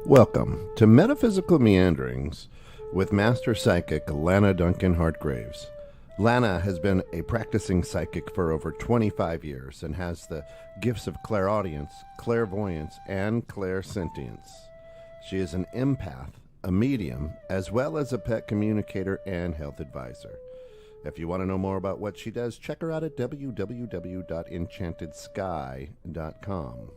Welcome to Metaphysical Meanderings with Master Psychic Lana Duncan Hartgraves. Lana has been a practicing psychic for over 25 years and has the gifts of clairaudience, clairvoyance, and clairsentience. She is an empath, a medium, as well as a pet communicator and health advisor. If you want to know more about what she does, check her out at www.enchantedsky.com.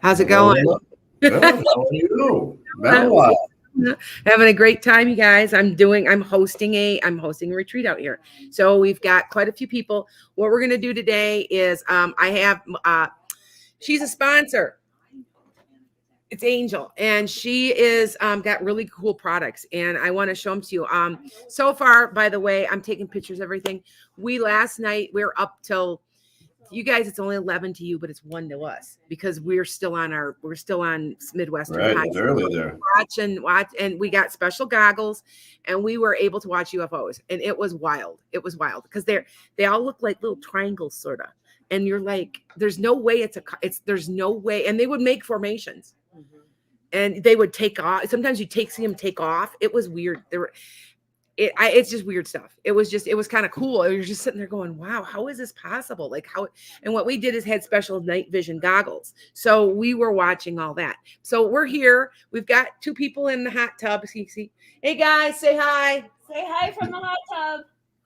How's it going? Good. How are you? Been a while. Having a great time, you guys. I'm hosting a retreat out here. So we've got quite a few people. What we're gonna do today is she's a sponsor. It's Angel, and she is got really cool products, and I want to show them to you. So far, by the way, I'm taking pictures of everything. Last night we were up till, you guys, it's only 11 to you, but it's 1 to us because we're still on Midwestern. Right, it's early there. Watch, and we got special goggles, and we were able to watch UFOs, and it was wild. It was wild because they all look like little triangles, sort of, and you're like, there's no way there's no way, and they would make formations, and they would take off. Sometimes you see them take off. It was weird. It's just weird stuff. It was kind of cool. You're just sitting there going, wow, how is this possible? Like how, and what we did is had special night vision goggles. So we were watching all that. So we're here. We've got 2 people in the hot tub. See. Hey guys, say hi. Say hi from the hot tub.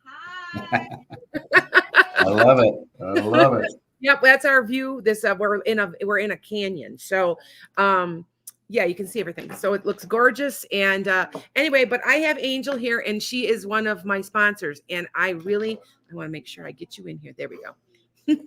Hi. I love it. Yep, that's our view. We're in a canyon. So yeah, you can see everything. So it looks gorgeous. And anyway, but I have Angel here, and she is one of my sponsors. And I want to make sure I get you in here. There we go.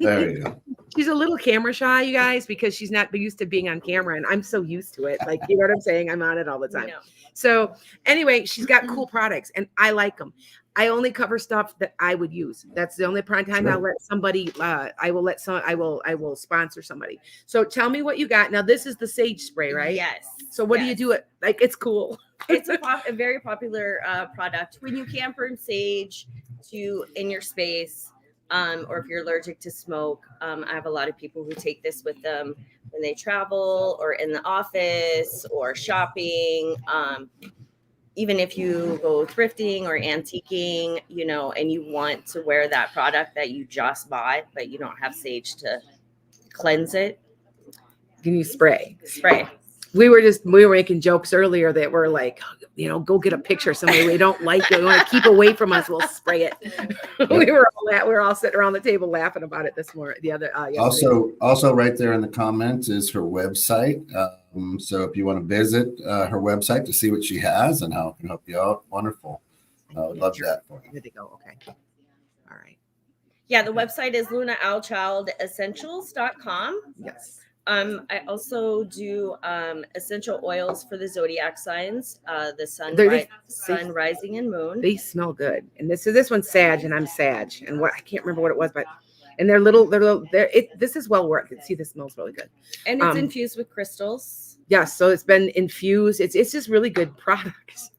There you go. She's a little camera shy, you guys, because she's not used to being on camera, and I'm so used to it. Like, you know what I'm saying? I'm on it all the time. So anyway, she's got cool products, and I like them. I only cover stuff that I would use. That's the only time I'll let somebody. I will sponsor somebody. So tell me what you got. Now this is the sage spray, right? Yes. So what do you do? It's cool. It's a very popular product. When you can burn sage in your space, or if you're allergic to smoke, I have a lot of people who take this with them when they travel or in the office or shopping. Even if you go thrifting or antiquing, and you want to wear that product that you just bought, but you don't have sage to cleanse it. Can you spray? Spray. We were making jokes earlier that we're like, go get a picture of somebody we don't like. We want to keep away from us. We'll spray it. we were all sitting around the table laughing about it this morning. Also right there in the comments is her website. So if you want to visit her website to see what she has and how it can help you out, wonderful. I would love that for you. Good to go. Okay. All right. Yeah, the website is lunaowlchildessentials.com. Yes. I also do essential oils for the zodiac signs, the sun, rising, and moon. They smell good. And this one's Sag, and I'm Sag. And I can't remember what it was, but they're this is well worth it. See, this smells really good. And it's infused with crystals. Yes, so it's been infused. It's just really good products.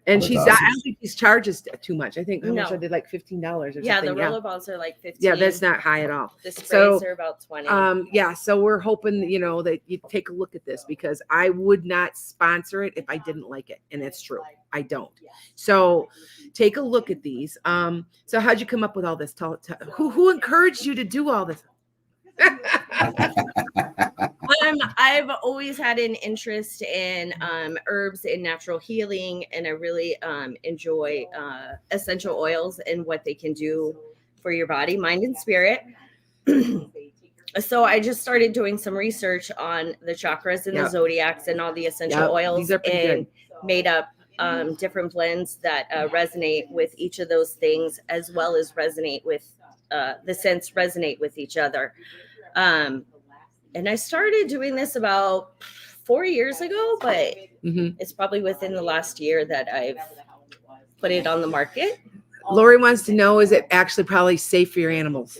And I don't think she's charges too much. I think how much I did, like $15 or something. Yeah, the rollerballs are like $15. Yeah, that's not high at all. The sprays are about $20. Yeah, so we're hoping, that you take a look at this, because I would not sponsor it if I didn't like it. And it's true. I don't. So take a look at these. So how'd you come up with all this? Who encouraged you to do all this? I've always had an interest in herbs and natural healing, and I really enjoy essential oils and what they can do for your body, mind, and spirit. So I just started doing some research on the chakras and the zodiacs and all the essential oils, and made up different blends that resonate with each of those things, as well as resonate with the scents resonate with each other. And I started doing this about 4 years ago, but it's probably within the last year that I've put it on the market. Lori wants to know, is it actually probably safe for your animals?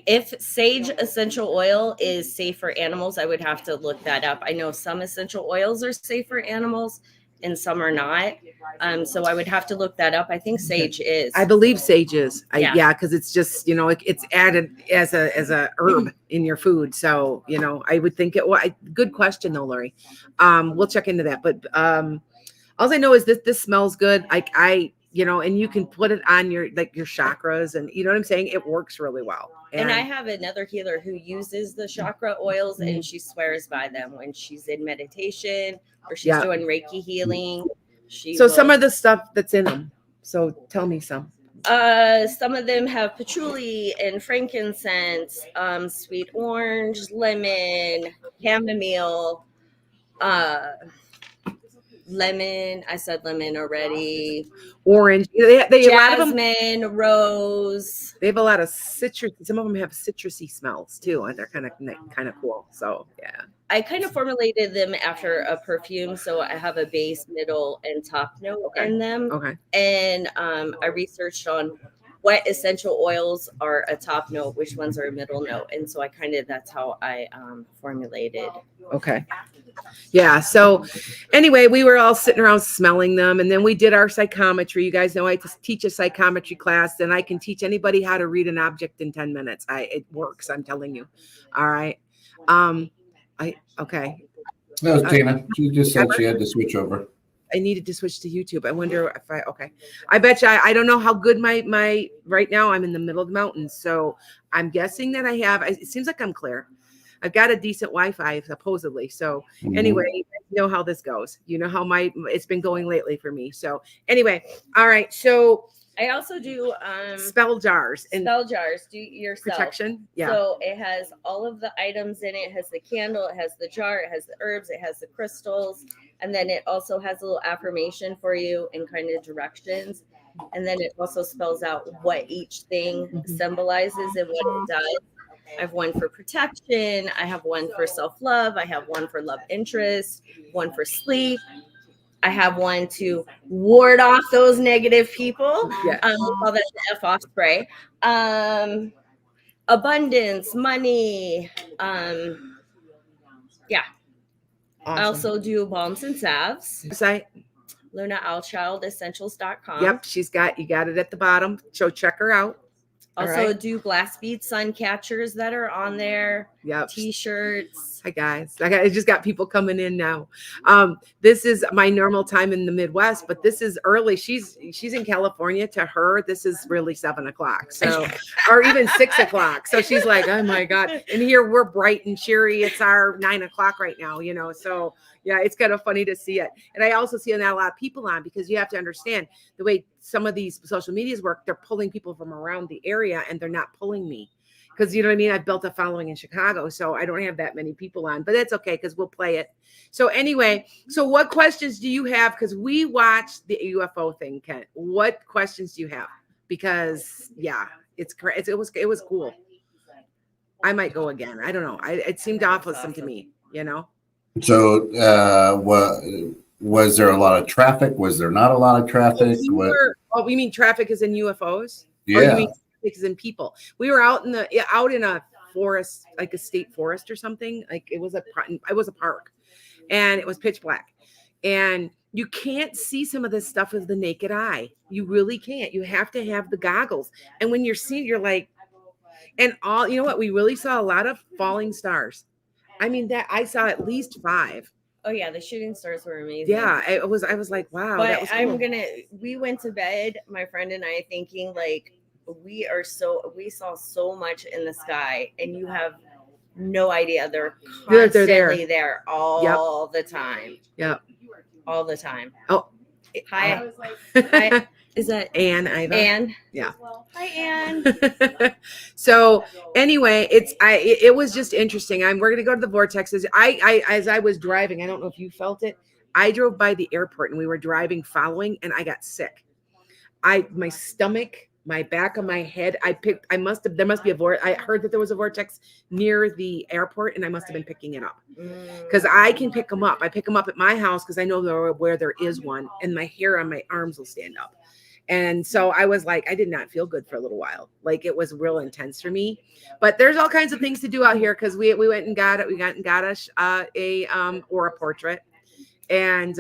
If sage essential oil is safe for animals, I would have to look that up. I know some essential oils are safe for animals and some are not. So I would have to look that up. I think sage is. I believe sage is. Yeah. Because it's just, it's added as a herb in your food. So, I would think it. Well, good question though, Lori. We'll check into that. But all I know is this smells good. And you can put it on your chakras, and you know what I'm saying? It works really well. And I have another healer who uses the chakra oils, and she swears by them when she's in meditation or she's doing Reiki healing. Some of the stuff that's in them. So tell me some. Some of them have patchouli and frankincense, sweet orange, lemon, chamomile, lemon. I said lemon already. Orange. They Jasmine, rose. They have a lot of citrus. Some of them have citrusy smells too, and they're kind of cool. So yeah. I kind of formulated them after a perfume, so I have a base, middle, and top note in them. Okay. And I researched on what essential oils are a top note, which ones are a middle note, and so that's how I formulated. Okay. Yeah. So anyway, we were all sitting around smelling them, and then we did our psychometry. You guys know I teach a psychometry class, and I can teach anybody how to read an object in 10 minutes. It works. I'm telling you. All right. Okay. That was Tina. She just said she had to switch over. I needed to switch to YouTube. I wonder if I bet you, I don't know how good my right now I'm in the middle of the mountains. So I'm guessing that it seems like I'm clear. I've got a decent Wi-Fi supposedly. So anyway, you know how this goes. You know how it's been going lately for me. So anyway, all right. So I also do spell jars and do yourself protection. Yeah. So it has all of the items in it. It has the candle, it has the jar, it has the herbs, it has the crystals, and then it also has a little affirmation for you and kind of directions. And then it also spells out what each thing symbolizes and what it does. I have one for protection. I have one for self-love. I have one for love interest, one for sleep. I have one to ward off those negative people. Yeah. We call that the F-off spray. Abundance, money. Yeah. Awesome. I also do balms and salves. Website. LunaAlchildEssentials.com. Yep. You got it at the bottom. So check her out. Also do glass bead sun catchers that are on there. Yep. T-shirts. Hi guys. I just got people coming in now. This is my normal time in the Midwest, but this is early. She's in California. To her, this is really 7:00. So, or even 6:00. So she's like, oh my God. And here we're bright and cheery. It's our 9:00 right now, So yeah, it's kind of funny to see it. And I also see not a lot of people on, because you have to understand the way some of these social medias work. They're pulling people from around the area, and they're not pulling me. Because you know what I mean? I've built a following in Chicago, so I don't have that many people on, but that's okay because we'll play it. So anyway, so what questions do you have? Because we watched the UFO thing, Kent. What questions do you have? Because yeah, it's great. It was cool. I might go again. I don't know. It seemed awesome to me, So was there a lot of traffic? Was there not a lot of traffic? You mean traffic is in UFOs? Yeah. Or you mean traffic is in people? We were out in a forest, like a state forest or something. Like it was a park, and it was pitch black, and you can't see some of this stuff with the naked eye. You really can't. You have to have the goggles. And when you're seeing, you're like, and all, you know what? We really saw a lot of falling stars. I mean, that I saw at least 5. Oh yeah, the shooting stars were amazing. Yeah, I was like, wow. But that was cool. We went to bed, my friend and I, thinking like we saw so much in the sky, and you have no idea they're constantly there all the time. Yep. All the time. Oh, hi. Hi. Is that Ann? Iva? Ann? Yeah. Hi, Ann. So anyway, it was just interesting. We're gonna go to the vortexes. As I was driving, I don't know if you felt it. I drove by the airport and we were driving following, and I got sick. My stomach, my back of my head, there must be a vortex. I heard that there was a vortex near the airport, and I must have been picking it up because I can pick them up. I pick them up at my house because I know where there is one, and my hair on my arms will stand up. And so I was like, I did not feel good for a little while. Like, it was real intense for me. But there's all kinds of things to do out here because we went and got it. We got a aura portrait, and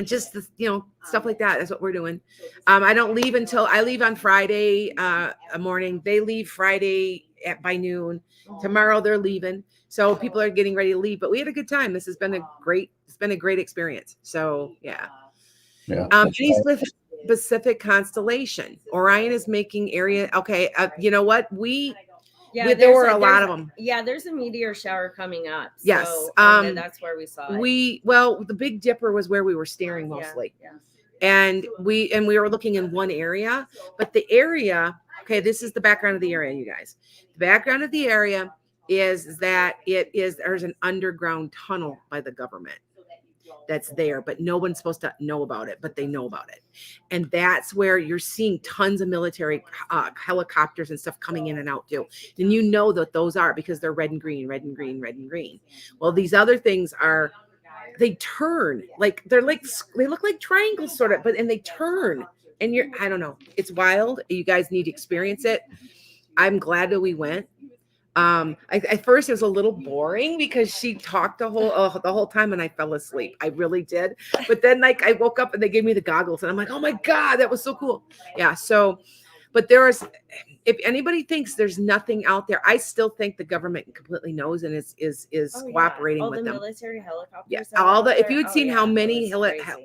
just stuff like that. That's what we're doing. I don't leave until I leave on Friday morning. They leave Friday by noon. Tomorrow they're leaving, so people are getting ready to leave. But we had a good time. It's been a great experience. So yeah. Any specific constellation? Orion is making area. Okay, you know what there were a lot of them. Yeah, there's a meteor shower coming up. Yes. So, and that's where we saw it. The Big Dipper was where we were staring mostly. Yeah. And we were looking in one area, but the area, okay, this is the background of the area, you guys. The background of the area is that there's an underground tunnel by the government that's there, but no one's supposed to know about it, but they know about it. And that's where you're seeing tons of military helicopters and stuff coming in and out too. And you know that those are because they're red and green, red and green, red and green. Well, these other things they turn they look like triangles sort of, and they turn, and I don't know. It's wild. You guys need to experience it. I'm glad that we went. At first it was a little boring because she talked the whole time and I fell asleep. I really did. But then I woke up and they gave me the goggles and I'm like, oh my God, that was so cool. Yeah. So, but if anybody thinks there's nothing out there, I still think the government completely knows and is cooperating with them. Military helicopters. Yeah. If you had seen how many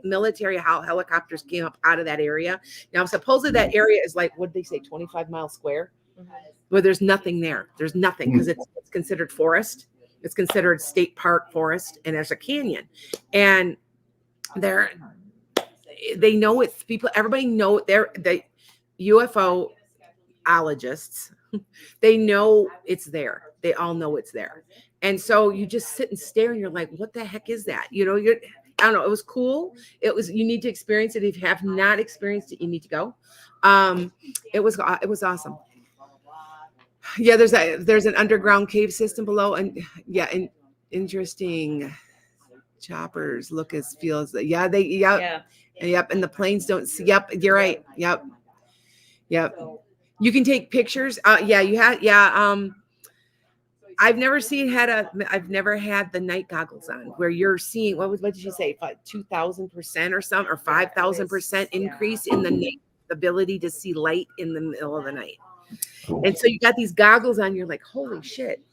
military helicopters came up out of that area. Now, supposedly that area is like, what did they say, 25 miles square? Mm-hmm. Where there's nothing there. There's nothing because it's considered forest. It's considered state park forest, and there's a canyon. And they know it's people. Everybody know the UFOologists. They know it's there. They all know it's there. And so you just sit and stare, and you're like, "What the heck is that?" I don't know. It was cool. You need to experience it. If you have not experienced it, you need to go. It was awesome. Yeah, there's an underground cave system below, and interesting choppers look as feels. Yep, and the planes don't see. Yep, you're right. Yep. You can take pictures. You had. I've never had the night goggles on where you're seeing what did you say? 2,000% or something, or 5,000% increase in the ability to see light in the middle of the night. And so you got these goggles on, you're like, holy shit.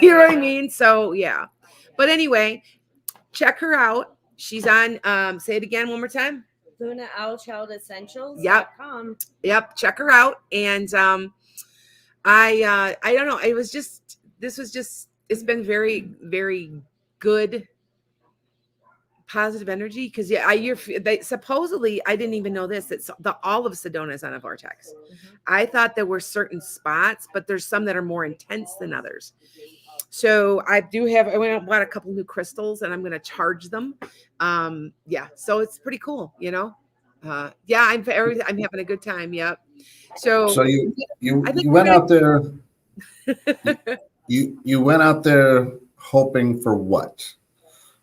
You know what I mean? So yeah. But anyway, check her out. She's on, say it again one more time. Luna Owl Child Essentials. Yep. Check her out. And I don't know. It's been very, very good positive energy because supposedly I didn't even know this, that all of Sedona is on a vortex. Mm-hmm. I thought there were certain spots, but there's some that are more intense than others. So I went and bought a couple new crystals and I'm going to charge them. So it's pretty cool, I'm having a good time. Yep. So you went out there. you went out there hoping for what?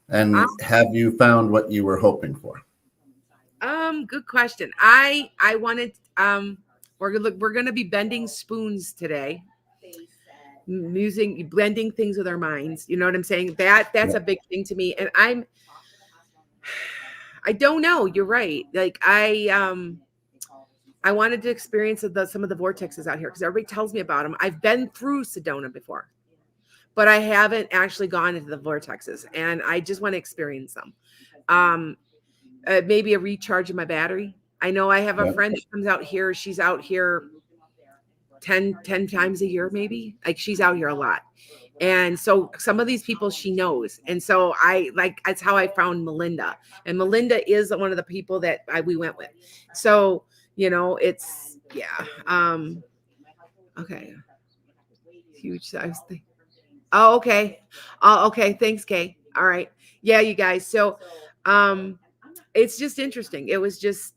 And have you found what you were hoping for? Good question. I wanted, we're going to be bending spoons today, blending things with our minds. You know what I'm saying? That's a big thing to me. And I don't know. You're right. Like I wanted to experience some of the vortexes out here because everybody tells me about them. I've been through Sedona before, but I haven't actually gone into the vortexes, and I just want to experience them. Maybe a recharge of my battery. I know I have a friend that comes out here. She's out here 10 times a year, maybe. Like she's out here a lot. And so some of these people she knows. And so that's how I found Melinda. And Melinda is one of the people that we went with. So, it's, okay. Huge size thing. Oh, okay. Oh, okay. Thanks, Kay. All right. Yeah, you guys. So it's just interesting. It was just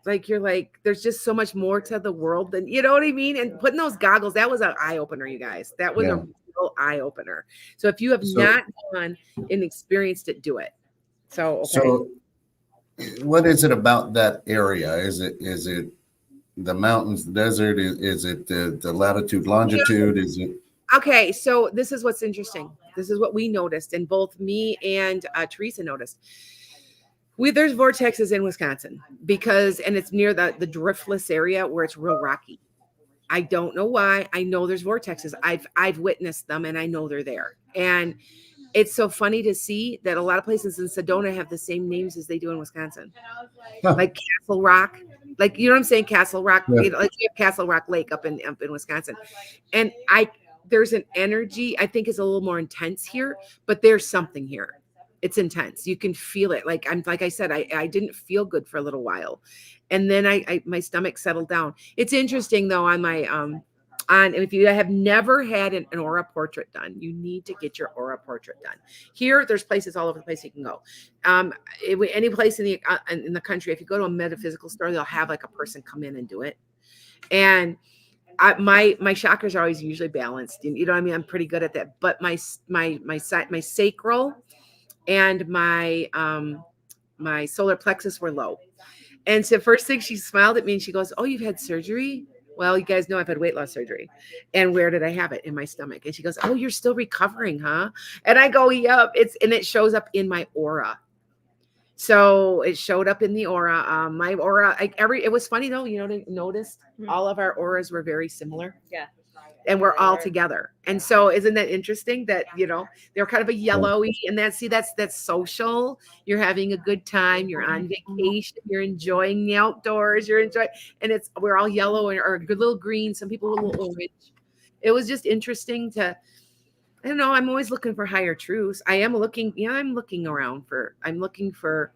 like you're like, there's just so much more to the world than you know what I mean? And putting those goggles, that was an eye opener, you guys. That was a Yeah. real eye opener. So if you have So- not gone and experienced it, do it. So okay. So, what is it about that area? Is it the mountains, the desert? Is it the latitude, longitude? Is it? Okay, so this is what's interesting. This is what we noticed, and both me and Teresa noticed. There's vortexes in Wisconsin and it's near the driftless area where it's real rocky. I don't know why. I know there's vortexes. I've witnessed them, and I know they're there. And it's so funny to see that a lot of places in Sedona have the same names as they do in Wisconsin, like Castle Rock. Like, you know what I'm saying? Castle Rock, Yeah. you know, like you have Castle Rock Lake up in Wisconsin. And there's an energy I think is a little more intense here, but there's something here. It's intense. You can feel it. Like I said, I didn't feel good for a little while. And then my stomach settled down. It's interesting though, on my if you have never had an aura portrait done, you need to get your aura portrait done. Here, there's places all over the place you can go. Any place in the country, if you go to a metaphysical store, they'll have like a person come in and do it. And my chakras are always usually balanced. You know what I mean? I'm pretty good at that. But my sacral and my solar plexus were low. And so first thing, she smiled at me and she goes, "Oh, you've had surgery?" Well, you guys know I've had weight loss surgery. And where did I have it? In my stomach. And she goes, "Oh, you're still recovering, huh?" And I go, "Yep." It shows up in my aura. So it showed up in the aura. My aura, it was funny though, you know, they noticed all of our auras were very similar. Yeah. And we're all together. And so isn't that interesting that, you know, they're kind of a yellowy, and that's social. You're having a good time. You're on vacation. You're enjoying the outdoors. And we're all yellow or a good little green. Some people a little orange. It was just interesting I don't know. I'm always looking for higher truths. I'm looking around I'm looking for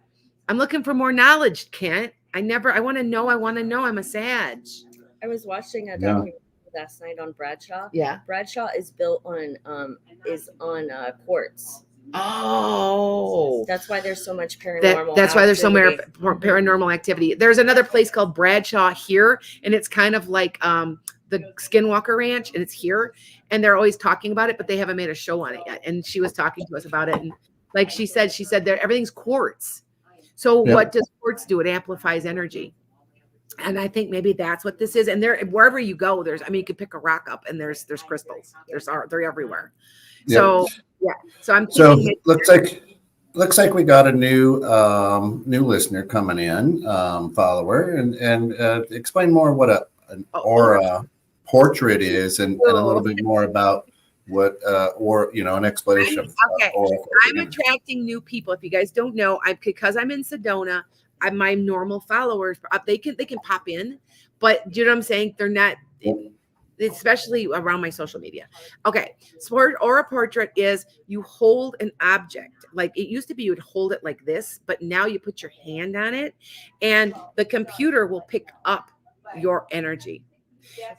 more knowledge, Kent. I want to know. I'm a Sag. I was watching a Yeah. documentary last night on Bradshaw. Yeah. Bradshaw is built on quartz. Oh, That's why there's so much paranormal. that's why there's so much activity. paranormal activity. There's another place called Bradshaw here, and it's kind of like the Skinwalker Ranch, and it's here, and they're always talking about it, but they haven't made a show on it yet. And she was talking to us about it, and like she said that everything's quartz. So what does quartz do? It amplifies energy. And I think maybe that's what this is. And wherever you go, you could pick a rock up and there's crystals. They're everywhere. Yeah. So yeah. So I'm thinking looks like we got a new listener coming in, follower, and explain more what an aura portrait is, and a little bit more about what an explanation. I'm attracting new people. If you guys don't know, because I'm in Sedona, my normal followers, they can pop in, but do you know what I'm saying? They're not, especially around my social media. Okay. So aura portrait is you hold an object. Like it used to be, you would hold it like this, but now you put your hand on it and the computer will pick up your energy.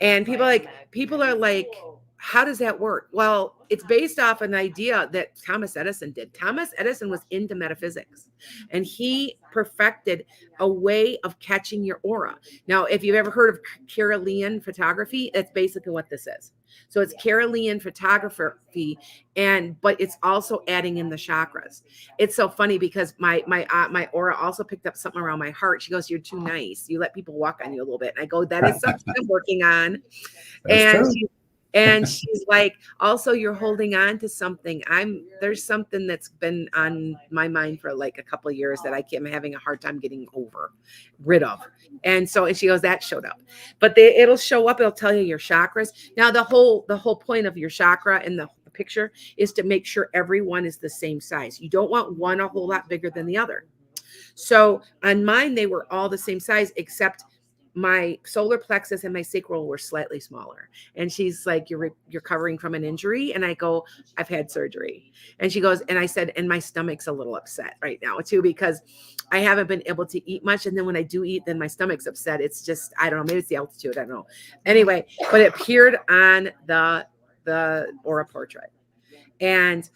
And people are like, how does that work? Well, it's based off an idea that Thomas Edison did. Thomas Edison was into metaphysics, and he perfected a way of catching your aura. Now, if you've ever heard of Carolean photography, that's basically what this is. So it's Carolean photography, but it's also adding in the chakras. It's so funny because my aura also picked up something around my heart. She goes, "You're too nice. You let people walk on you a little bit." And I go, "That is something I'm working on." And she's like, "Also, you're holding on to something. There's something that's been on my mind for like a couple of years that I'm having a hard time getting rid of." And she goes, "That showed up." But it'll show up. It'll tell you your chakras. Now, the whole point of your chakra in the picture is to make sure everyone is the same size. You don't want one a whole lot bigger than the other. So on mine, they were all the same size, except my solar plexus and my sacral were slightly smaller. And she's like, you're recovering from an injury. And I go, "I've had surgery." And she goes, and I said, "And my stomach's a little upset right now too, because I haven't been able to eat much. And then when I do eat, then my stomach's upset." It's just, I don't know, maybe it's the altitude. I don't know. Anyway, but it appeared on the aura portrait. And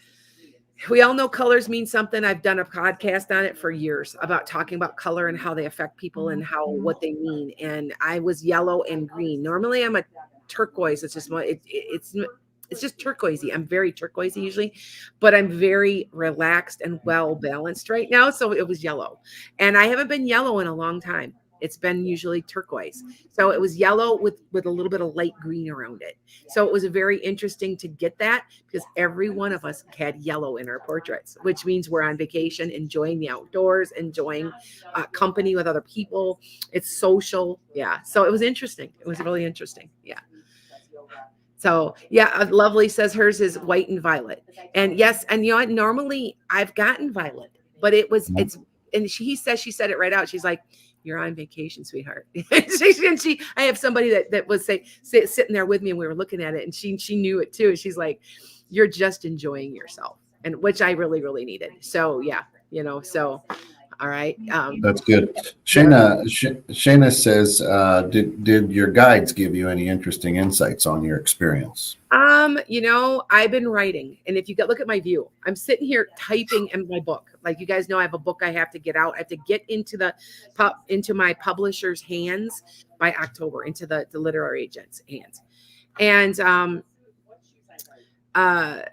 we all know colors mean something. I've done a podcast on it for years about talking about color and how they affect people and what they mean. And I was yellow and green. Normally I'm a turquoise. It's just it's just turquoisey. I'm very turquoisey usually, but I'm very relaxed and well balanced right now. So it was yellow, and I haven't been yellow in a long time. It's been usually turquoise. So it was yellow with a little bit of light green around it. So it was very interesting to get that because every one of us had yellow in our portraits, which means we're on vacation, enjoying the outdoors, enjoying company with other people. It's social. Yeah. So it was interesting. It was really interesting. Yeah. So yeah, Lovely says hers is white and violet. And yes, and you know what? Normally I've gotten violet, but she said it right out. She's like, "You're on vacation, sweetheart." I have somebody that was sitting there with me and we were looking at it and she knew it too. She's like, "You're just enjoying yourself," and which I really, really needed. So yeah, so all right. That's good. Shayna says, did your guides give you any interesting insights on your experience? I've been writing, and if you look at my view, I'm sitting here typing in my book. Like you guys know, I have a book I have to get out. I have to get into my publisher's hands by October, into the literary agent's hands. And a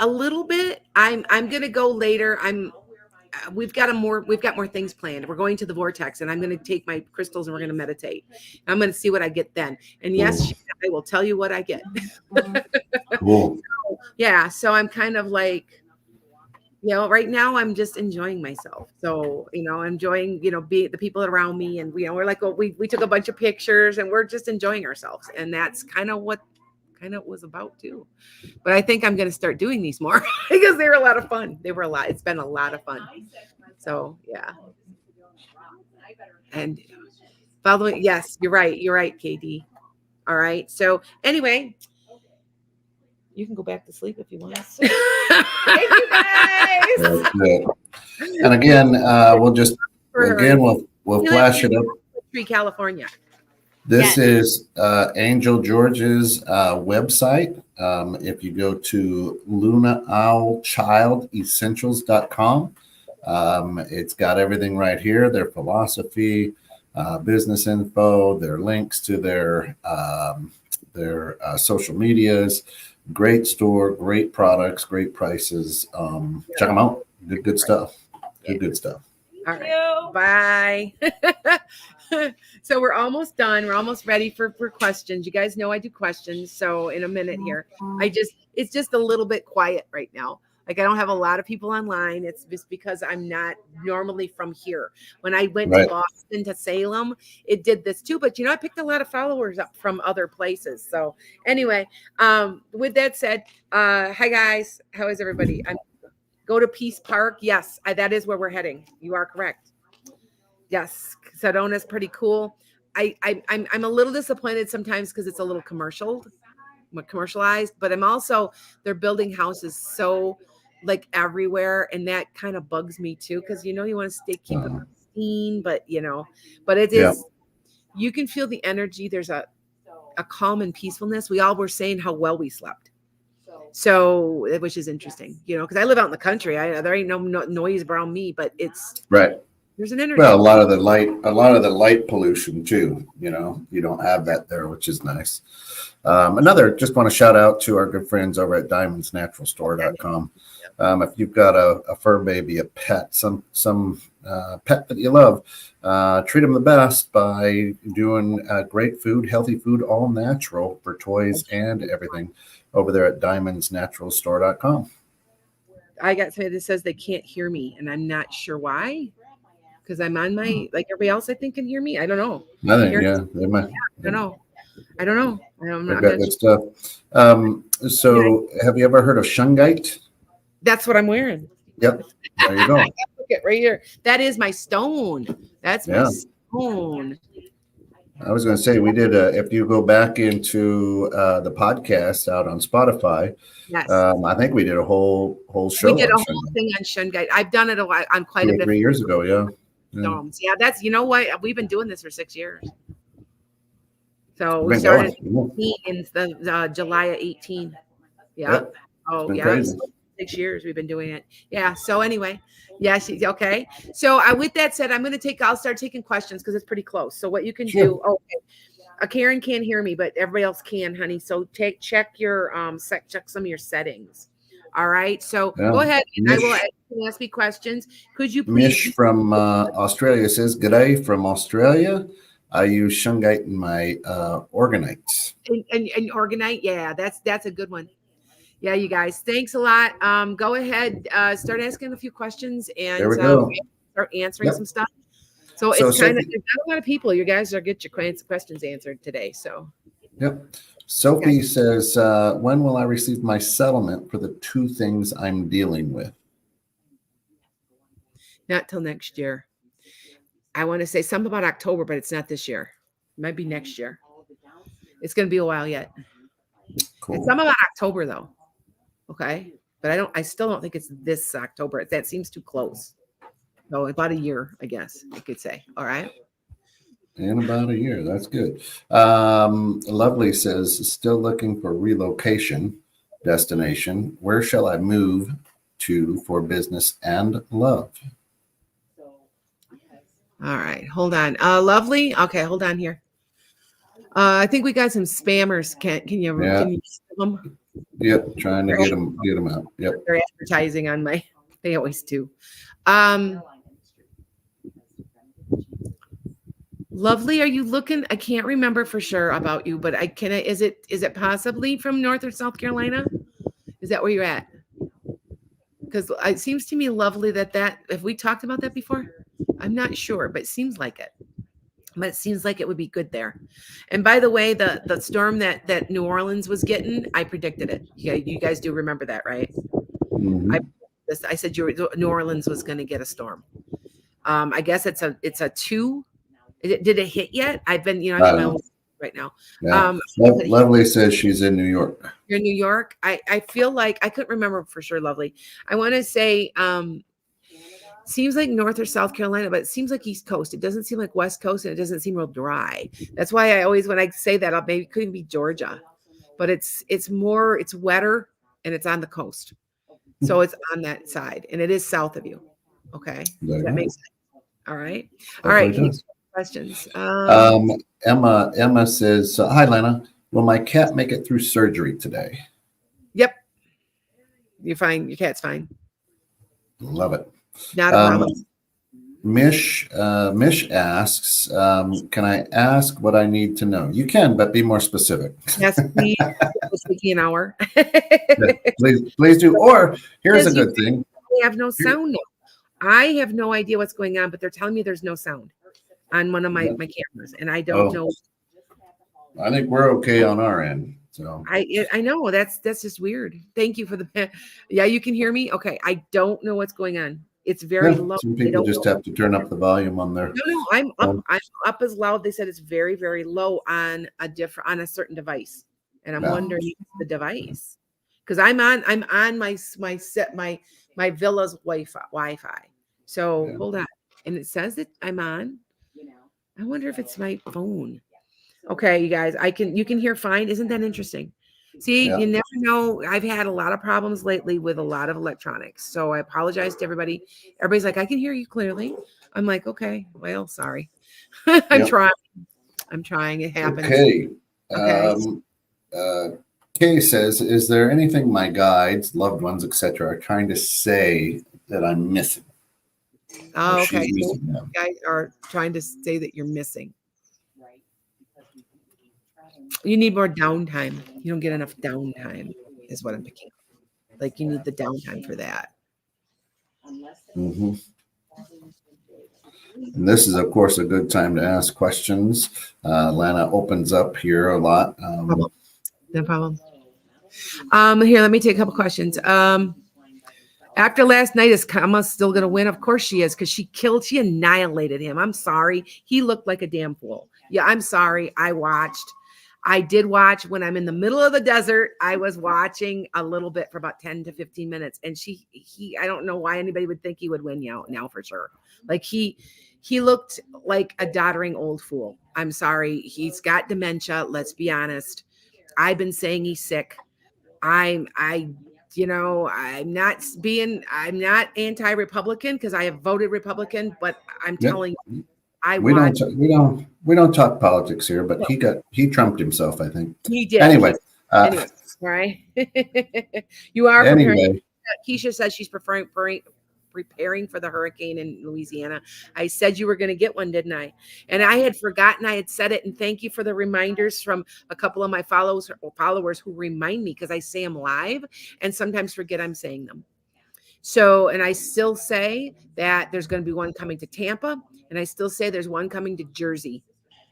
little bit. I'm gonna go later. We've got more things planned. We're going to the vortex, and I'm going to take my crystals and we're going to meditate. I'm going to see what I get then. And yes, I will tell you what I get. Cool. So I'm kind of like, right now I'm just enjoying myself. So, enjoying, being the people around me, and we're like, we took a bunch of pictures and we're just enjoying ourselves. And that's kind of what it was about too. But I think I'm going to start doing these more because they were a lot of fun. It's been a lot of fun. So yeah. And following, yes, you're right, KD. All right. So anyway, you can go back to sleep if you want. Thank you guys. And again, we'll flash it up. California. This is Angel George's website. If you go to lunaowlchildessentials.com, it's got everything right here, their philosophy, business info, their links to their social medias. Great store, great products, great prices. Check them out. Good stuff. Good stuff. All right. Bye. So we're almost done. We're almost ready for questions. You guys know I do questions. So in a minute here, it's just a little bit quiet right now. Like I don't have a lot of people online. It's just because I'm not normally from here. When I went to Boston to Salem, it did this too. But I picked a lot of followers up from other places. So anyway, with that said, hi guys. How is everybody? Go to Peace Park. Yes, that is where we're heading. You are correct. Yes, Sedona's pretty cool. I'm a little disappointed sometimes because it's a little commercialized, but I'm also, they're building houses so like everywhere, and that kind of bugs me too because you want to keep it pristine, but it is. You can feel the energy. There's a calm and peacefulness. We all were saying how well we slept. So, which is interesting, because I live out in the country. There ain't no noise around me, but it's right. There's an energy. Well, a lot of the light pollution too. You don't have that there, which is nice. Just want to shout out to our good friends over at diamondsnaturalstore.com. If you've got a fur baby, a pet, some pet that you love, treat them the best by doing great food, healthy food, all natural for toys and everything over there at diamondsnaturalstore.com. I got somebody that says they can't hear me, and I'm not sure why. Because I'm on my, like everybody else, I think can hear me. I don't know. They might. I don't know. I'm not good stuff. So, have you ever heard of shungite? That's what I'm wearing. Yep. There you go. Look at right here. That is my stone. That's my stone. I was going to say, we did if you go back into the podcast out on Spotify, yes. I think we did a whole show. We did a whole thing on shungite. I've done it on quite a bit. 3 years ago, yeah. Stones. Yeah, that's, what, we've been doing this for 6 years. So we started in the July of 18. Yeah. Yep. Oh, yeah. Crazy. 6 years we've been doing it. Yeah. So anyway, yeah, she's okay. So with that said, I'll start taking questions because it's pretty close. So what you can do, Karen can't hear me, but everybody else can, honey. So check your check some of your settings. All right. So go ahead. And I will ask me questions. Could you please? Mish from Australia says, "G'day from Australia. I use shungite in my organites." And organite, yeah, that's a good one. Yeah, you guys, thanks a lot. Go ahead, start asking a few questions, and there we go. Start answering some stuff. So it's kind of not a lot of people. You guys are get your questions answered today. So Sophie says, "When will I receive my settlement for the 2 things I'm dealing with?" Not till next year. I want to say something about October, but it's not this year. It might be next year. It's going to be a while yet. Cool. It's something about October though. Okay. But I still don't think it's this October. That seems too close. So about a year, I guess you could say. All right. In about a year. That's good. Lovely says, "Still looking for relocation destination. Where shall I move to for business and love?" All right, hold on. Lovely. Okay, hold on here. I think we got some spammers. Can you see them? Yep, trying to get them out. Yep. They're advertising on my. They always do. Lovely. Are you looking? I can't remember for sure about you, but is it possibly from North or South Carolina? Is that where you're at? Because it seems to me, Lovely, that if we talked about that before. I'm not sure, but it seems like it. But it seems like it would be good there. And by the way, the storm that New Orleans was getting, I predicted it. Yeah, you guys do remember that, right? Mm-hmm. I said New Orleans was going to get a storm. I guess it's a 2. Did it hit yet? I've been, I'm in my own right now. Yeah. Lovely says she's in New York. You're in New York. I feel like I couldn't remember for sure. Lovely. I want to say. Seems like North or South Carolina, but it seems like East Coast. It doesn't seem like West Coast, and it doesn't seem real dry. That's why I always, when I say that, maybe it couldn't be Georgia, but it's wetter, and it's on the coast, so it's on that side, and it is south of you. Okay, that makes sense. All right, all right. Questions. Emma says, "Hi, Lana. Will my cat make it through surgery today?" Yep, you're fine. Your cat's fine. Love it. Not a problem. Mish asks, "Can I ask what I need to know?" You can, but be more specific. Yes, please. It's taking an hour. please do. Or here's a good thing. We have no sound now. I have no idea what's going on, but they're telling me there's no sound on one of my cameras, and I don't know. I think we're okay on our end. So I know that's just weird. Thank you for the. Yeah, you can hear me. Okay, I don't know what's going on. It's very low. Some people just have to turn up the volume on their. No, I'm up. I'm up as loud. They said it's very, very low on a certain device, and I'm wondering if it's the device because I'm on my villa's Wi-Fi. So hold on, and it says that I'm on. I wonder if it's my phone. Okay, you guys, you can hear fine. Isn't that interesting? See, you never know. I've had a lot of problems lately with a lot of electronics. So I apologize to everybody. Everybody's like, I can hear you clearly. I'm like, okay, well, sorry. I'm trying. It happens. Okay. Kay says, "Is there anything my guides, loved ones, etc., are trying to say that I'm missing?" Oh, okay. You guys are trying to say that you're missing. You need more downtime. You don't get enough downtime, is what I'm picking up. Like you need the downtime for that. Mm-hmm. And this is, of course, a good time to ask questions. Lana opens up here a lot. No problem. Here, let me take a couple questions. After last night, is Kama still going to win? Of course she is, because she annihilated him. I'm sorry. He looked like a damn fool. Yeah, I'm sorry. I did watch when I'm in the middle of the desert. I was watching a little bit for about 10 to 15 minutes. And I don't know why anybody would think he would win now for sure. Like he looked like a doddering old fool. I'm sorry. He's got dementia. Let's be honest. I've been saying he's sick. I I'm not anti-Republican because I have voted Republican, but I'm Yep. telling you, we don't talk politics here, but he trumped himself, I think. he did. Anyway, Anyway, all right. You are preparing. anyway, Keisha says she's preparing for the hurricane in Louisiana. I said you were going to get one, didn't I? And I had forgotten I had said it. And thank you for the reminders from a couple of my followers who remind me, because I say them live and sometimes forget I'm saying them. So, and I still say that there's going to be one coming to Tampa, and I still say there's one coming to Jersey,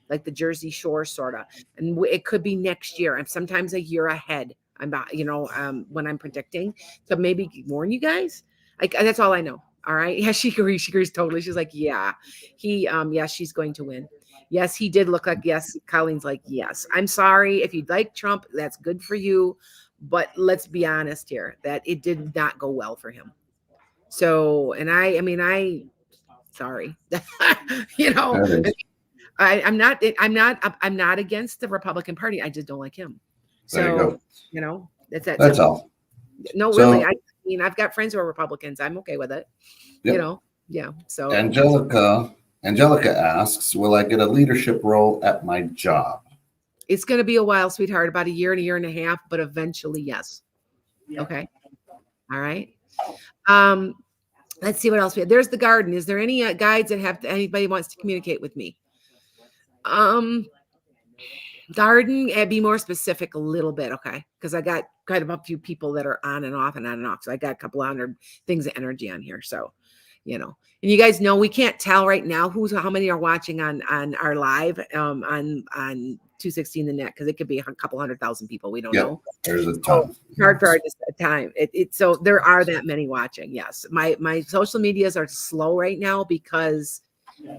like the Jersey Shore, sort of. And it could be next year. I'm sometimes a year ahead. When I'm predicting. So maybe warn you guys. That's all I know. All right. Yeah, she agrees. She agrees totally. She's like, yeah, she's going to win. Yes, he did look like, yes. Colleen's like, yes. I'm sorry. If you'd like Trump, that's good for you. But let's be honest here, that it did not go well for him. So, and sorry, I'm not against the Republican Party. I just don't like him. So, that's all. No, really. I've got friends who are Republicans. I'm okay with it. Yep. Yeah. So Angelica asks, will I get a leadership role at my job? It's going to be a while, sweetheart, about a year and a half, but eventually, yes. Yeah. Okay. All right. Let's see what else we have. There's the garden. Is there any guides that anybody wants to communicate with me? Garden, and be more specific a little bit, okay? Because I got kind of a few people that are on and off. So I got a couple hundred things of energy on here. So, and you guys know we can't tell right now how many are watching on our live on 216 the net, because it could be a couple 100,000 people. We don't know. There's a ton. Hard for our time. So there are that many watching. Yes, my social medias are slow right now because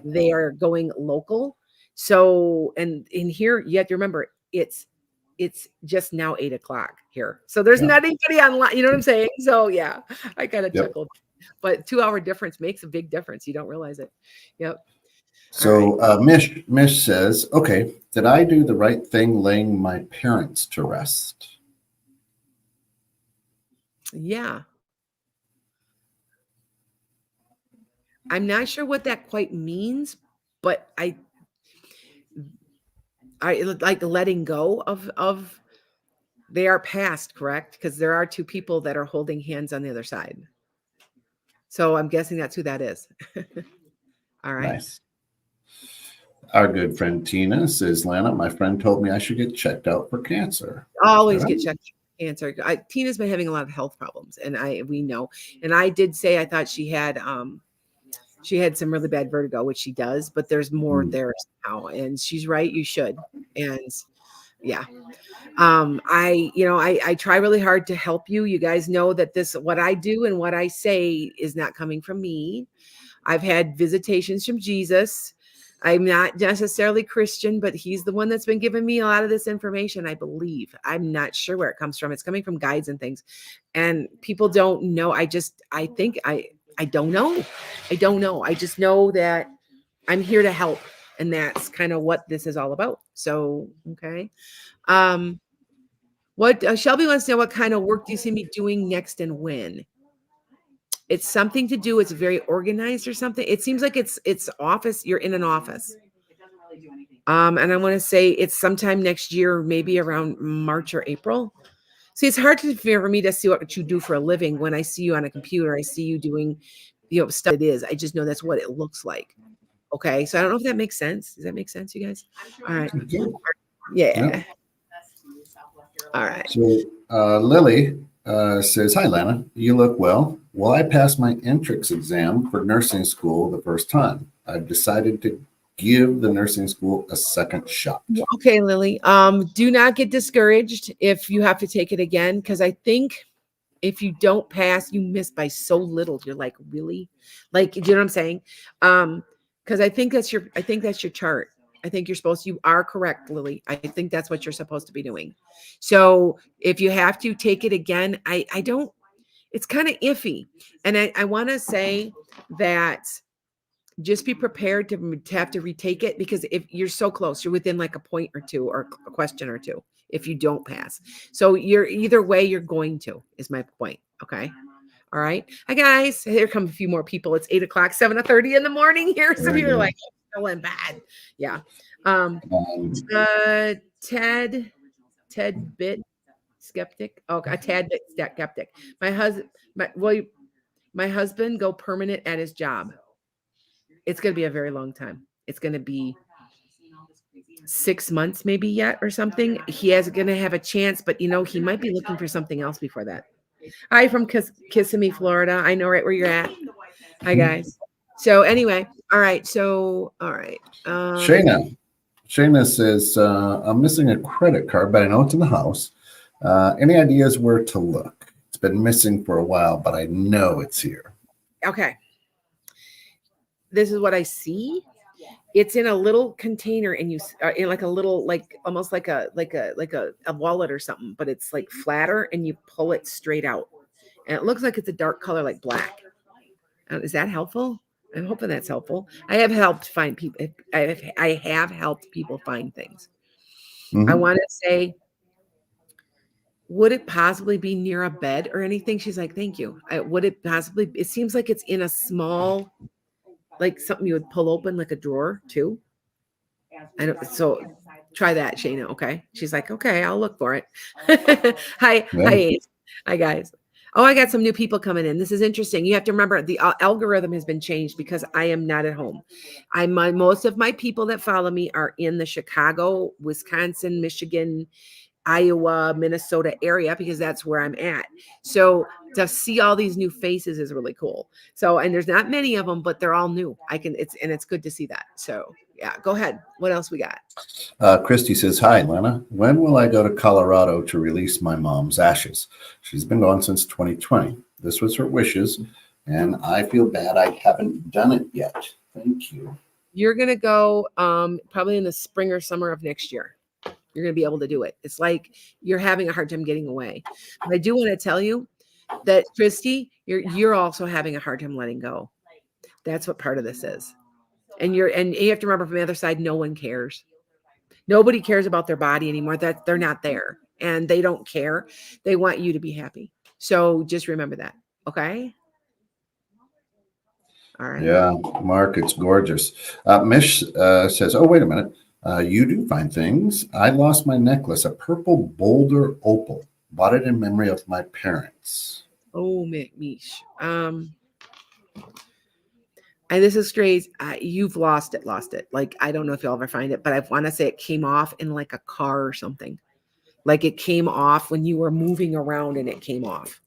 they are going local. So, and in here, you have to remember it's just now 8:00 here. So there's not anybody online. You know what I'm saying? So yeah, I kind of chuckled, but 2-hour difference makes a big difference. You don't realize it. Yep. So Mish says, okay, did I do the right thing laying my parents to rest? Yeah. I'm not sure what that quite means, but I like letting go of they are past, correct? Because there are 2 people that are holding hands on the other side. So I'm guessing that's who that is. All right. Nice. Our good friend Tina says, Lana, my friend told me I should get checked out for cancer. Always get checked for cancer. Tina's been having a lot of health problems, and we know. And I did say I thought she had some really bad vertigo, which she does, but there's more there now. And she's right, you should. And yeah. I try really hard to help you. You guys know that what I do and what I say is not coming from me. I've had visitations from Jesus. I'm not necessarily Christian, but he's the one that's been giving me a lot of this information, I believe. I'm not sure where it comes from. It's coming from guides and things. And people don't know. I don't know. I don't know. I just know that I'm here to help. And that's kind of what this is all about. So, okay. What Shelby wants to know, what kind of work do you see me doing next and when? It's something to do. It's very organized or something. It seems like it's office. You're in an office. And I want to say it's sometime next year, maybe around March or April. See, it's hard for me to see what you do for a living. When I see you on a computer, I see you doing, stuff. It is. I just know that's what it looks like. Okay. So I don't know if that makes sense. Does that make sense, you guys? All right. Yeah. Yep. All right. So Lily says, hi, Lana. You look well. Well, I passed my entrance exam for nursing school the first time. I've decided to give the nursing school a second shot. Okay, Lily. Do not get discouraged if you have to take it again, because I think if you don't pass, you miss by so little. You're like, really? Like, you know what I'm saying? Because I think that's your chart. I think you are correct, Lily. I think that's what you're supposed to be doing. So if you have to take it again, it's kind of iffy. And I want to say that just be prepared to have to retake it, because if you're so close, you're within like a point or two or a question or two if you don't pass. So you're either way, you're going to, is my point. Okay. All right. Hi guys. Here come a few more people. It's 8 o'clock, 7:30 in the morning here. So you're like, I'm feeling bad. Yeah. Ted Bit Skeptic. Oh, a Tad Bit Skeptic. My husband go permanent at his job. It's going to be a very long time. It's going to be 6 months maybe yet or something. He is going to have a chance, but he might be looking for something else before that. Hi from Kissimmee, Florida. I know right where you're at. Hi guys. So anyway, all right. So all right. Shayna says, I'm missing a credit card, but I know it's in the house. Any ideas where to look? It's been missing for a while, but I know it's here. Okay. This is what I see. It's in a little container, and you in like a little, like almost like a wallet or something, but it's like flatter, and you pull it straight out, and it looks like it's a dark color, like black. Is that helpful? I'm hoping that's helpful. I have helped find people. I have helped people find things. Mm-hmm. I want to say, would it possibly be near a bed or anything? She's like, thank you. Would it possibly? It seems like it's in a small, like something you would pull open, like a drawer too. I don't. So try that, Shayna. Okay. She's like, okay, I'll look for it. Hi, guys. Oh, I got some new people coming in. This is interesting. You have to remember the algorithm has been changed because I am not at home. Most of my people that follow me are in the Chicago, Wisconsin, Michigan, Iowa, Minnesota area, because that's where I'm at. So to see all these new faces is really cool. So, and there's not many of them, but they're all new. It's good to see that. So yeah, go ahead. What else we got? Christy says, hi, Lena. When will I go to Colorado to release my mom's ashes? She's been gone since 2020. This was her wishes, and I feel bad I haven't done it yet. Thank you. You're going to go probably in the spring or summer of next year. You're going to be able to do it. It's like you're having a hard time getting away. But I do want to tell you that, Christy, you're also having a hard time letting go. That's what part of this is. And you have to remember, from the other side, no one cares. Nobody cares about their body anymore. That they're not there, and they don't care. They want you to be happy. So just remember that. Okay. All right. Yeah, Mark, it's gorgeous. Mish says, oh, wait a minute. You do find things. I lost my necklace, a purple boulder opal. Bought it in memory of my parents. Oh, Mish. And this is strange. You've lost it. Like, I don't know if you'll ever find it, but I want to say it came off in like a car or something. Like it came off when you were moving around, and it came off.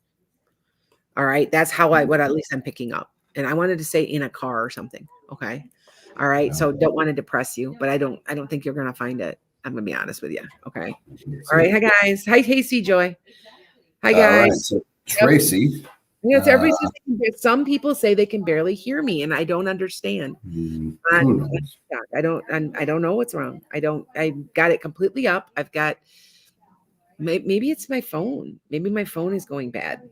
All right. That's how what at least I'm picking up. And I wanted to say in a car or something. Okay. All right. So don't want to depress you, but I don't think you're going to find it. I'm going to be honest with you. Okay. All right. Hi guys. Hi, Casey Joy. Hi guys. Right, so Tracy. Yes, everybody says some people say they can barely hear me, and I don't understand. I don't know what's wrong. I got it completely up. I've got, maybe it's my phone. Maybe my phone is going bad.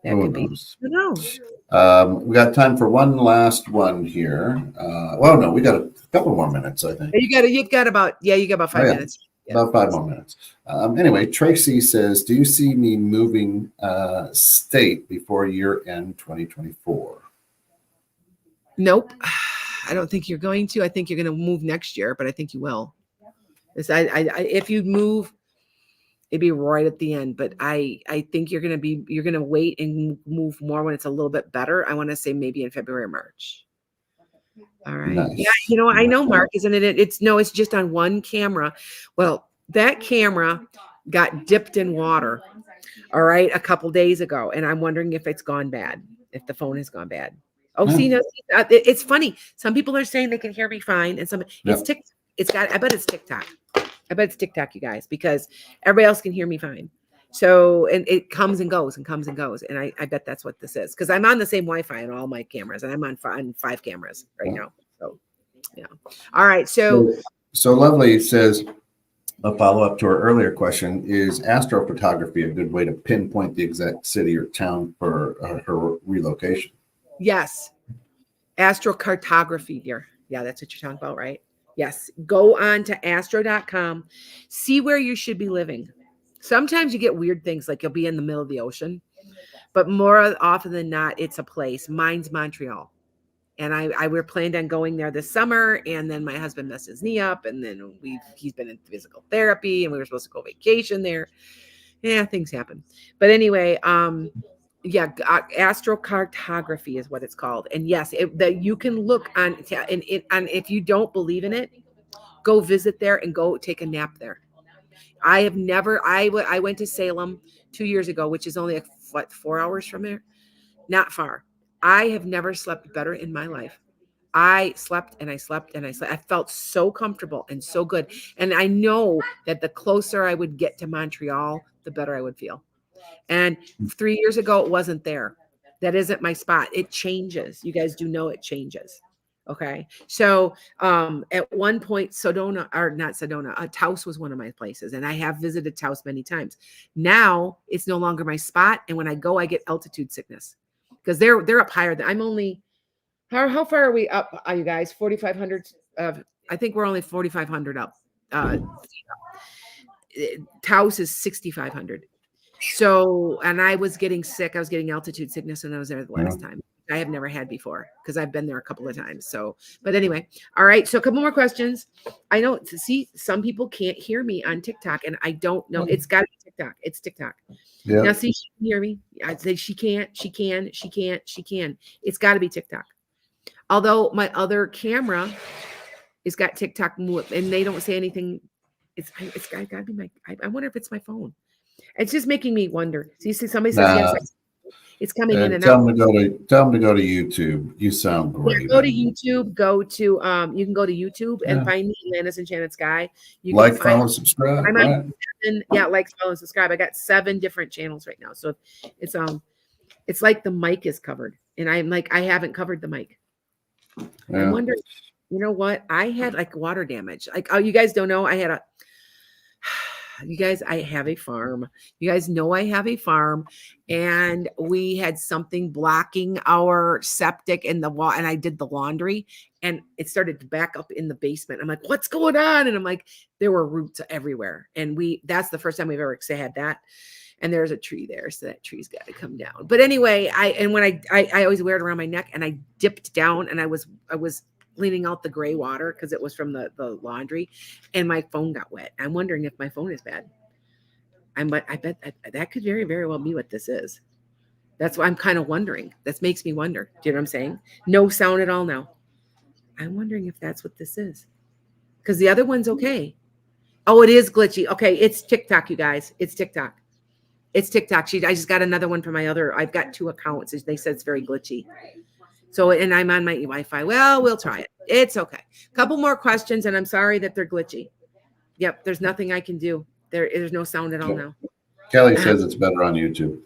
That could be. I don't know. We got time for one last one here. Well, no, we got a couple more minutes, I think. You've got about 5 minutes. Yeah. About 5 more minutes. Anyway, Tracy says, do you see me moving state before year end 2024? Nope. I don't think you're going to. I think you're going to move next year, but I think you will. If you move, it'd be right at the end. But I think you're going to wait and move more when it's a little bit better. I want to say maybe in February or March. All right. Nice. Yeah, I know, Mark, isn't it? It's just on one camera. Well, that camera got dipped in water, all right, a couple days ago. And I'm wondering if it's gone bad, if the phone has gone bad. Oh, see, no, it's funny. Some people are saying they can hear me fine. And it's TikTok. I bet it's TikTok. I bet it's TikTok, you guys, because everybody else can hear me fine. So, and it comes and goes and comes and goes. And I bet that's what this is, because I'm on the same Wi-Fi on all my cameras, and I'm on 5 cameras right now. So, yeah. All right. So Lovely says, a follow-up to her earlier question, is astrophotography a good way to pinpoint the exact city or town for her relocation? Yes. Astrocartography, dear. Yeah, that's what you're talking about, right? Yes. Go on to astro.com. See where you should be living. Sometimes you get weird things like you'll be in the middle of the ocean, but more often than not, it's a place. Mine's Montreal. And I we're planned on going there this summer, and then my husband messed his knee up, and then he's been in physical therapy, and we were supposed to go vacation there. Yeah, things happen. But anyway, yeah, astrocartography is what it's called. And yes, that you can look on, and if you don't believe in it, go visit there and go take a nap there. I have never. I went to Salem 2 years ago, which is only like, what, 4 hours from there, not far. I have never slept better in my life. I slept and I slept and I slept. I felt so comfortable and so good. And I know that the closer I would get to Montreal, the better I would feel. And 3 years ago, it wasn't there. That isn't my spot. It changes. You guys do know it changes. Okay. So at one point, Taos was one of my places. And I have visited Taos many times. Now it's no longer my spot. And when I go, I get altitude sickness because they're up higher than I'm only. How far are we up, you guys? 4,500. I think we're only 4,500 up. Taos is 6,500. So, and I was getting sick. I was getting altitude sickness when I was there the last time. I have never had before because I've been there a couple of times. So, but anyway, all right. So a couple more questions. I know, see, some people can't hear me on TikTok, and I don't know. It's got to be TikTok. It's TikTok. Yeah. Now, see, she can hear me. I'd say she can't. She can. She can't. She can. It's got to be TikTok. Although my other camera has got TikTok, and they don't say anything. It's got to be my. I wonder if it's my phone. It's just making me wonder. So you see, somebody says yes. It's coming in and tell out. them to go to YouTube. You sound great. Yeah, go to YouTube. Go to you can go to YouTube and find me, Atlantis Enchanted Sky. You like, can follow, subscribe. I'm right? on 7, like, follow, and subscribe. I got 7 different channels right now. So it's like the mic is covered, and I'm like I haven't covered the mic. Yeah. I wonder. You know what? I had like water damage. Like, oh, you guys don't know. I have a farm. You guys know I have a farm, and we had something blocking our septic in the wall, and I did the laundry, and it started to back up in the basement. I'm like, what's going on? And I'm like, there were roots everywhere. And that's the first time we've ever had that. And there's a tree there, so that tree's got to come down. But anyway, when I always wear it around my neck, and I dipped down, and I was cleaning out the gray water because it was from the laundry, and my phone got wet. I'm wondering if my phone is bad. I bet that could very, very well be what this is. That's why I'm kind of wondering. That makes me wonder. Do you know what I'm saying? No sound at all now. I'm wondering if that's what this is. Because the other one's okay. Oh, it is glitchy. Okay, it's TikTok, you guys. It's TikTok. It's TikTok. I just got another one from my other. I've got 2 accounts. They said it's very glitchy. So, and I'm on my Wi-Fi. Well, we'll try it. It's okay. Couple more questions, and I'm sorry that they're glitchy. Yep, there's nothing I can do. There's no sound at all now. Kelly says it's better on YouTube.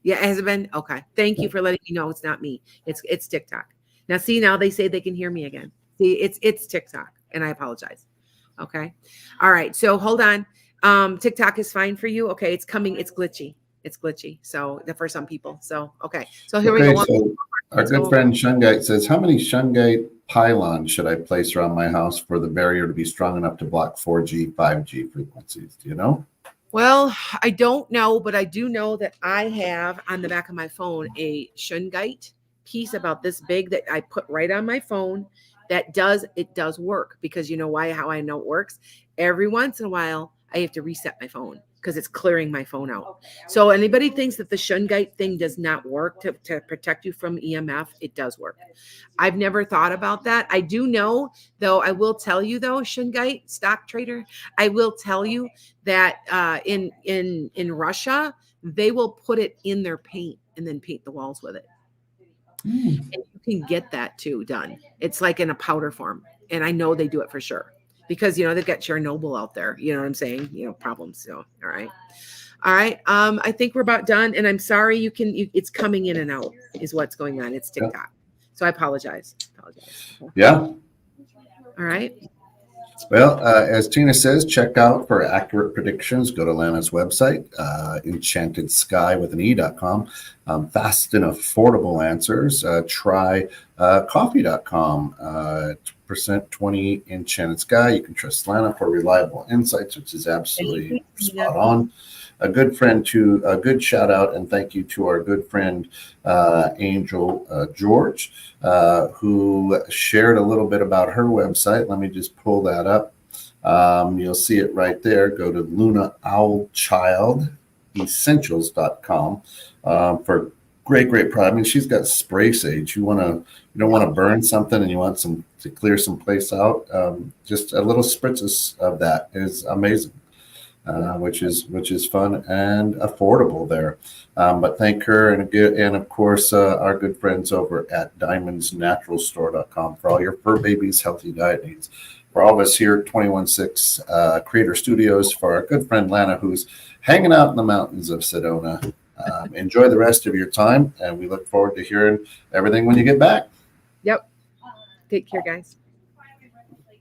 Yeah, has it been? Okay. Thank you for letting me know it's not me. It's TikTok. Now, see, now they say they can hear me again. See, it's TikTok, and I apologize. Okay. All right. So hold on. TikTok is fine for you. Okay, it's coming. It's glitchy. It's glitchy. So for some people. So okay. So here we go. So our good friend Shungite says, how many Shungite pylons should I place around my house for the barrier to be strong enough to block 4G, 5G frequencies? Do you know? Well, I don't know, but I do know that I have on the back of my phone a Shungite piece about this big that I put right on my phone. It does work, because you know why? How I know it works? Every once in a while, I have to reset my phone because it's clearing my phone out. So anybody thinks that the Shungite thing does not work to protect you from EMF, it does work. I've never thought about that. I do know, though, I will tell you, though, Shungite stock trader, I will tell you that in Russia, they will put it in their paint and then paint the walls with it. And you can get that too done. It's like in a powder form. And I know they do it for sure. Because, they've got Chernobyl out there. You know what I'm saying? Problems. So, all right. I think we're about done. And I'm sorry, it's coming in and out is what's going on. It's TikTok. So I apologize. Yeah. All right. Well, as Tina says, check out for accurate predictions. Go to Lana's website, enchantedsky with an e.com. Fast and affordable answers. Try coffee.com. Percent 20 Enchanted Sky. You can trust Lana for reliable insights, which is absolutely spot on. A good shout out and thank you to our good friend Angel George, who shared a little bit about her website. Let me just pull that up. You'll see it right there. Go to lunaowlchildessentials.com for great product. I mean, she's got spray sage. You don't want to burn something and you want to clear some place out. Just a little spritz of that is amazing. Which is fun and affordable there. But thank her and of course our good friends over at diamondsnaturalstore.com for all your fur babies' healthy diet needs. For all of us here at 216 Creator Studios, for our good friend Lana, who's hanging out in the mountains of Sedona. Enjoy the rest of your time, and we look forward to hearing everything when you get back. Yep. Take care, guys.